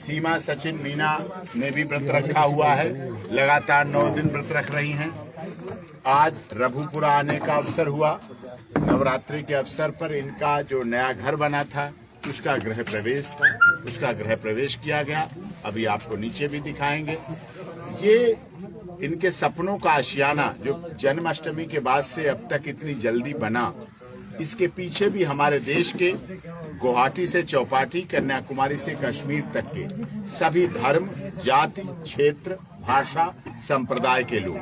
सीमा सचिन मीना ने भी व्रत रखा हुआ है, लगातार 9 दिन व्रत रख रही हैं। आज रघुपुरा आने का अवसर हुआ। नवरात्रि के अवसर पर इनका जो नया घर बना था उसका गृह प्रवेश था, उसका गृह प्रवेश किया गया। अभी आपको नीचे भी दिखाएंगे। ये इनके सपनों का आशियाना जो जन्माष्टमी के बाद से अब तक इतनी जल्दी बना, इसके पीछे भी हमारे देश के गुवाहाटी से चौपाटी, कन्याकुमारी से कश्मीर तक के सभी धर्म, जाति, क्षेत्र, भाषा, संप्रदाय के लोग,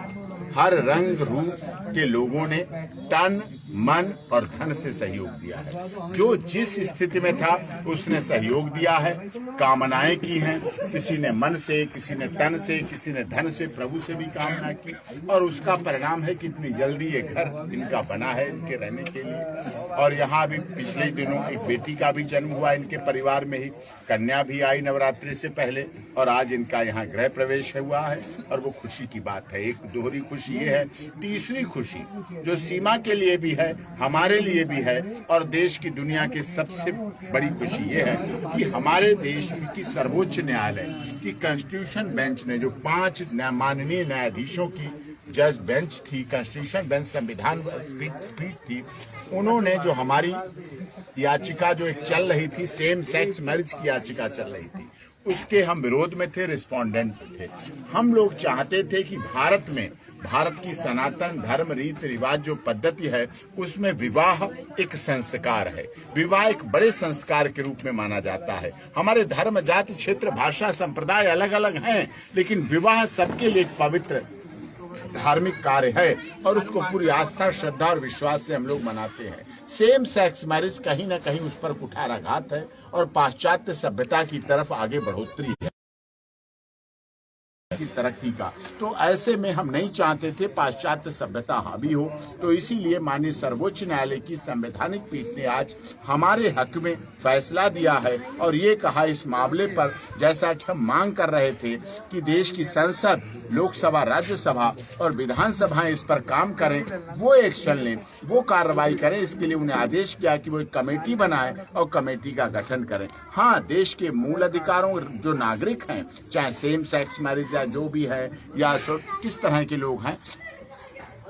हर रंग रूप के लोगों ने तन, मन और धन से सहयोग दिया है। जो जिस स्थिति में था उसने सहयोग दिया है, कामनाएं की हैं। किसी ने मन से, किसी ने तन से, किसी ने धन से, प्रभु से भी कामना की, और उसका परिणाम है कि इतनी जल्दी ये घर इनका बना है इनके रहने के लिए। और यहाँ भी पिछले दिनों एक बेटी का भी जन्म हुआ इनके परिवार में ही, कन्या भी आई नवरात्रि से पहले, और आज इनका यहाँ गृह प्रवेश हुआ है और वो खुशी की बात है। एक दोहरी खुशी ये है। तीसरी खुशी जो सीमा के लिए भी है, हमारे लिए भी है, और देश की दुनिया की सबसे बड़ी खुशी ये है कि हमारे देश की सर्वोच्च न्यायालय की कॉन्स्टिट्यूशन बेंच ने, जो 5 माननीय न्यायाधीशों की जज बेंच थी, कॉन्स्टिट्यूशन बेंच संविधान पीठ थी, उन्होंने जो हमारी याचिका जो एक चल रही थी, सेम सेक्स मैरिज की याचिका चल रही थी, उसके हम विरोध में थे, रिस्पोंडेंट थे। हम लोग चाहते थे कि भारत की सनातन धर्म रीति रिवाज जो पद्धति है उसमें विवाह एक संस्कार है। विवाह एक बड़े संस्कार के रूप में माना जाता है। हमारे धर्म, जाति, क्षेत्र, भाषा, संप्रदाय अलग अलग हैं, लेकिन विवाह सबके लिए एक पवित्र धार्मिक कार्य है और उसको पूरी आस्था, श्रद्धा और विश्वास से हम लोग मनाते हैं। सेम सेक्स मैरिज कहीं ना कहीं उस पर कुठाराघात है और पाश्चात्य सभ्यता की तरफ आगे बढ़ोतरी है की तरक्की का। तो ऐसे में हम नहीं चाहते थे पाश्चात्य सभ्यता हावी हो, तो इसीलिए माननीय सर्वोच्च न्यायालय की संवैधानिक पीठ ने आज हमारे हक में फैसला दिया है और ये कहा इस मामले पर, जैसा कि हम मांग कर रहे थे कि देश की संसद, लोकसभा, राज्यसभा और विधानसभाएं इस पर काम करें, वो एक्शन लें, वो कार्रवाई करें। इसके लिए उन्हें आदेश किया कि वो एक कमेटी बनाए और कमेटी का गठन करें। हाँ, देश के मूल अधिकारों जो नागरिक हैं, चाहे सेम सेक्स मैरिज या जो भी है या किस तरह के लोग हैं,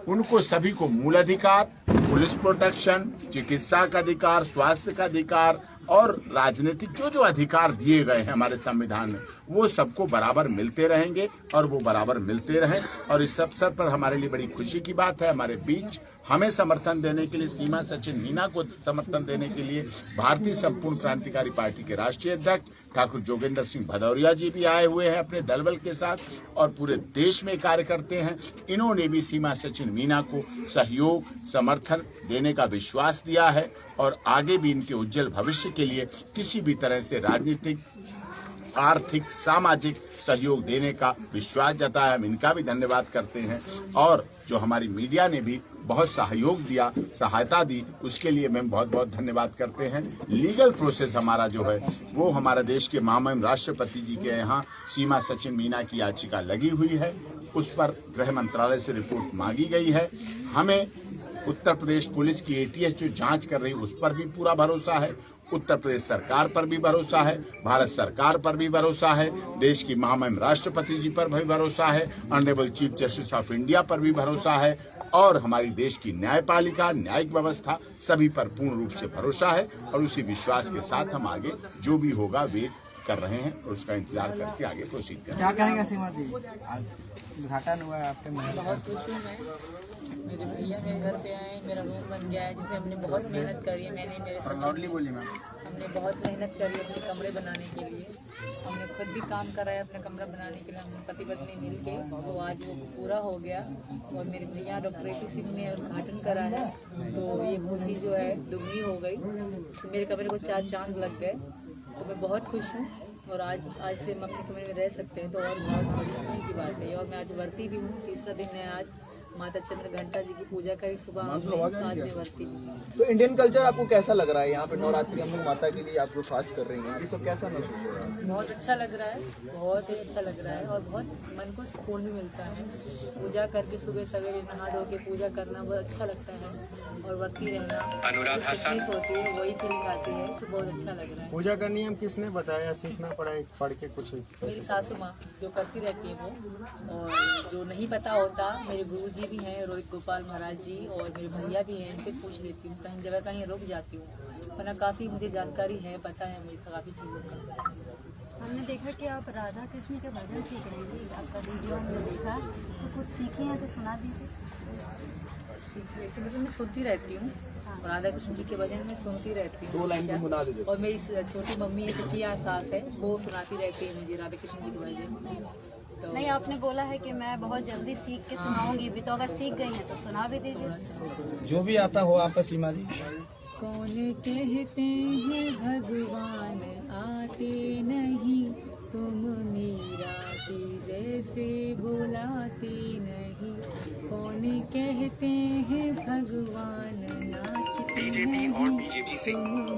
उनको सभी को मूल अधिकार, पुलिस प्रोटेक्शन, चिकित्सा का अधिकार, स्वास्थ्य का अधिकार और राजनीतिक जो अधिकार दिए गए हैं हमारे संविधान में, वो सबको बराबर मिलते रहेंगे और वो बराबर मिलते रहें। और इस अवसर पर हमारे लिए बड़ी खुशी की बात है, हमारे बीच हमें समर्थन देने के लिए, सीमा सचिन मीना को समर्थन देने के लिए भारतीय संपूर्ण क्रांतिकारी पार्टी के राष्ट्रीय अध्यक्ष ठाकुर जोगेंद्र सिंह भदौरिया जी भी आए हुए हैं अपने दलबल के साथ और पूरे देश में कार्य करते हैं। इन्होंने भी सीमा सचिन मीना को सहयोग, समर्थन देने का विश्वास दिया है और आगे भी इनके उज्जवल भविष्य के लिए किसी भी तरह से राजनीतिक, आर्थिक, सामाजिक सहयोग देने का विश्वास जताया। हम इनका भी धन्यवाद करते हैं और जो हमारी मीडिया ने भी बहुत सहयोग दिया, सहायता दी, उसके लिए मैं बहुत बहुत धन्यवाद करते हैं। लीगल प्रोसेस हमारा जो है वो हमारा देश के महामहिम राष्ट्रपति जी के यहाँ सीमा सचिन मीना की याचिका लगी हुई है, उस पर गृह मंत्रालय से रिपोर्ट मांगी गई है। हमें उत्तर प्रदेश पुलिस की ATS जो जांच कर रही है उस पर भी पूरा भरोसा है, उत्तर प्रदेश सरकार पर भी भरोसा है, भारत सरकार पर भी भरोसा है, देश की महामहिम राष्ट्रपति जी पर भी भरोसा है, honourable chief justice of India पर भी भरोसा है और हमारी देश की न्यायपालिका, न्यायिक व्यवस्था सभी पर पूर्ण रूप से भरोसा है और उसी विश्वास के साथ हम आगे जो भी होगा वेट कर रहे हैं और उसका इंतजार करके आगे प्रोसीड करें। क्या कहेंगे सीमा जी, आज उद्घाटन हुआ है आपके महल का? बहुत खुश हूँ मैं। मेरे भैया मेरे घर पे आए, मेरा रूम बन गया है जिसमें हमने बहुत मेहनत करी है। मैंने, मेरे सचिन बोली मैम, हमने बहुत मेहनत करी अपने कमरे बनाने के लिए। हमने खुद भी काम करा है अपना कमरा बनाने के लिए, हम पति पत्नी मिल के, तो आज वो पूरा हो गया और मेरे भैया डॉक्टर AP सिंह ने उद्घाटन करा है, तो ये खुशी जो है दुगनी हो गई। तो मेरे कमरे को 4 चांद लग गए, तो मैं बहुत खुश हूँ और आज से हम अपने कमरे में रह सकते हैं तो और बहुत खुशी की बात है। और मैं आज वर्ती भी हूँ, तीसरा दिन है आज माता चंद्र घंटा जी की पूजा करी सुबह हमने, आज में व्रती। तो इंडियन कल्चर आपको कैसा लग रहा है? यहाँ पे नवरात्रि हम लोग माता के लिए आप जो फास्ट कर रही हैं, ये सब कैसा महसूस हो रहा है? बहुत अच्छा लग रहा है, बहुत ही अच्छा लग रहा है और बहुत मन को सुकून भी मिलता है। पूजा करके सुबह सवेरे नहा धो के पूजा करना बहुत अच्छा लगता है और व्रती रहना तकलीफ होती है, वही फीलिंग आती है कि बहुत अच्छा लग रहा है। पूजा का नियम किसने बताया? सीखना पड़ा है पढ़ के कुछ? मेरी सासू माँ जो करती रहती है वो, और जो नहीं पता होता मेरे गुरु जी भी हैं, रोहित गोपाल महाराज जी, और मेरे भैया भी हैं, इनसे पूछ लेती हूँ, कहीं जगह कहीं रुक जाती हूँ, वरना काफ़ी मुझे जानकारी है, पता है मुझे काफ़ी चीज़ों का। हमने देखा कि आप राधा कृष्ण के भजन सीख रहे हैं, आपका वीडियो हमने देखा, तो कुछ सीखे हैं तो सुना दीजिए। सीख लेती मतलब मैं सुनती रहती हूँ, राधा कृष्ण जी के भजन में सुनती रहती हूँ। 2 लाइन गुनगुना दीजिए। और मेरी छोटी मम्मी है सचिया सास है, वो सुनाती रहती है मुझे राधा कृष्ण जी के भजन। तो नहीं, आपने बोला है कि मैं बहुत जल्दी सीख के सुनाऊंगी भी, तो अगर सीख गई हैं तो सुना भी दीजिए। जो भी आता हो आप सीमा जी। कौन कहते हैं भगवान आते नहीं, तुम मीरा की जैसे बुलाते नहीं। कौन कहते हैं भगवान नाचते नहीं, तुम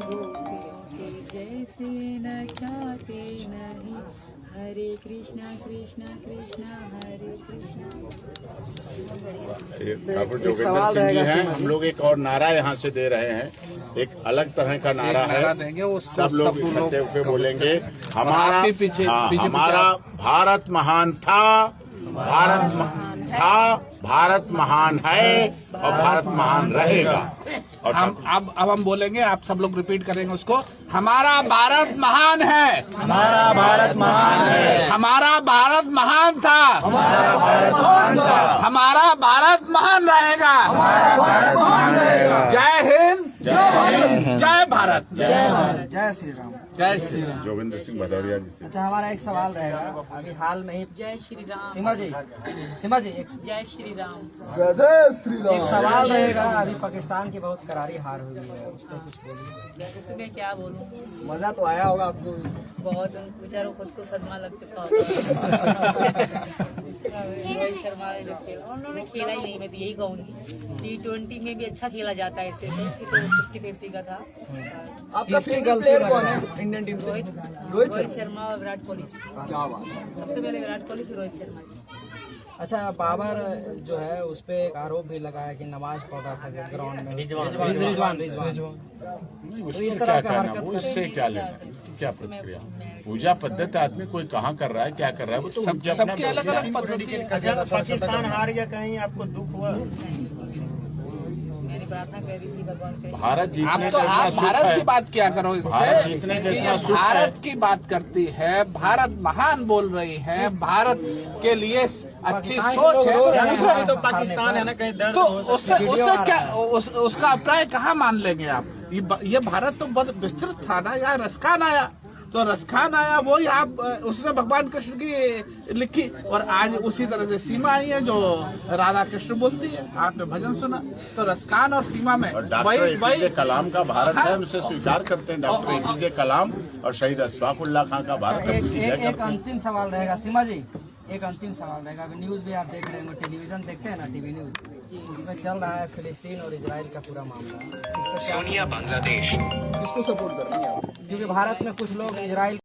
गोपियों के जैसे नचाते नहीं। हरे कृष्णा कृष्णा कृष्णा हरे कृष्णा। ठाकुर जोगिंदर सिंह जी हैं। हम लोग एक और नारा यहाँ से दे रहे हैं, एक अलग तरह का नारा है, सब लोग इकट्ठे होकर बोलेंगे। हमारा हमारा भारत महान था, भारत महान है और भारत महान रहेगा। और अब हम बोलेंगे, आप सब लोग रिपीट करेंगे उसको। हमारा भारत महान है, हमारा भारत महान है, हमारा भारत महान था, हमारा भारत महान था, हमारा भारत महान रहेगा, हमारा भारत महान रहेगा। जय हिंद, जय भारत, जय श्री राम। जय श्री राम। जोगिंदर सिंह भदौरिया जी से। अच्छा, हमारा एक सवाल रहेगा, अभी हाल में ही जय श्री राम। सीमा जी एक जय श्री राम। एक सवाल रहेगा, अभी पाकिस्तान की बहुत करारी हार हुई है, उस पर कुछ बोलिए। मैं क्या बोलूँ, मजा तो आया होगा आपको? बहुत उन बेचारों खुद को सदमा लग चुका होगा। रोहित शर्मा ने जो खेला, उन्होंने खेला ही नहीं, मैं तो यही कहूँगी। T20 में भी अच्छा खेला जाता है, इससे तो 50-50 का था। आपका फेवरेट प्लेयर कौन है इंडियन टीम से? रोहित शर्मा और विराट कोहली जी। क्या बात है। सबसे पहले विराट कोहली, फिर रोहित शर्मा जी। अच्छा, बाबर जो है उस पे एक आरोप भी लगाया कि नमाज पढ़ रहा था ग्राउंड में। रिजवान नहीं, उसको क्या कहना, वो इससे क्या लेना, क्या प्रतिक्रिया? पूजा पद्धति आदमी कोई कहाँ कर रहा है, क्या कर रहा है, वो तो सबकी अलग अलग पद्धति है। अच्छा, पाकिस्तान हार गया, कहीं आपको दुख हुआ? मैंने प्रार्थना करी थी भगवान कृष्ण। भारत आप जीतने तो का इतना आप सुख भारत है, की बात क्या करो, भारत जीतने का इतना सुख है। भारत की बात करती है, भारत महान बोल रही है, भारत के लिए अच्छी सोच है, तो पाकिस्तान है ना, कहीं दर्द तो हो सकता है। उससे क्या उसका अभिप्राय कहाँ मान लेंगे आप? ये भारत तो बहुत विस्तृत था ना, यहाँ रसखान आया, तो रसखान आया वो यहाँ उसने भगवान कृष्ण की लिखी, और आज उसी तरह से सीमा आई है जो राधा कृष्ण बोलती है। आपने भजन सुना, तो रसखान और सीमा में और डॉक्टर एपीजे कलाम का भारत है, हम उसे स्वीकार करते हैं। डॉक्टर एपीजे कलाम और शहीद अशफाकुल्लाह खां का भारत है, उसकी जय एक करते हैं। अंतिम सवाल रहेगा सीमा जी, एक अंतिम सवाल रहेगा। अभी न्यूज़ भी आप देख रहे होंगे, टेलीविजन देखते हैं ना, टीवी न्यूज़, उसमें चल रहा है फिलिस्तीन और इजराइल का पूरा मामला। सोनिया बांग्लादेश किसको सपोर्ट कर रही हैं आप? क्योंकि भारत में कुछ लोग इजराइल